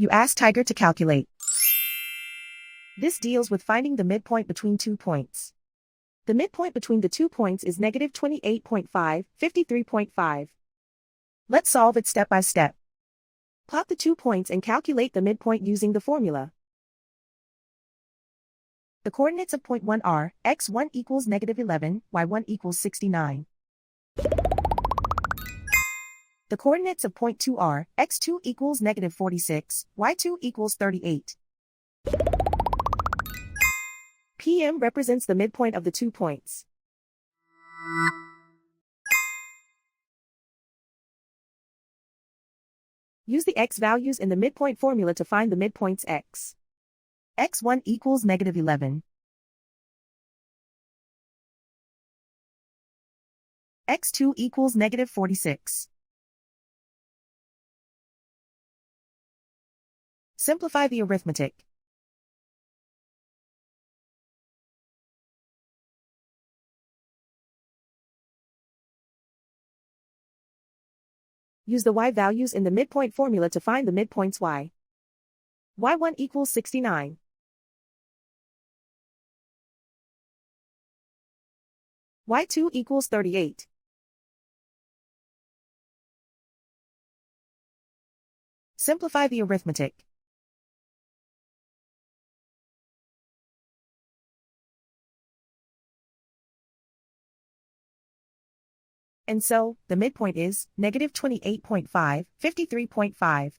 You ask Tiger to calculate. This deals with finding the midpoint between 2 points. The midpoint between the 2 points is negative 28.5, 53.5. Let's solve it step by step. Plot the 2 points and calculate the midpoint using the formula. The coordinates of point 1 are, x1 equals negative 11, y1 equals 69. The coordinates of point 2 are, x2 equals negative 46, y2 equals 38. PM represents the midpoint of the 2 points. Use the x values in the midpoint formula to find the midpoints x. x1 equals negative 11. x2 equals negative 46. Simplify the arithmetic. Use the y values in the midpoint formula to find the midpoints y. y1 equals 69. y2 equals 38. Simplify the arithmetic. And so, the midpoint is negative 28.5, 53.5.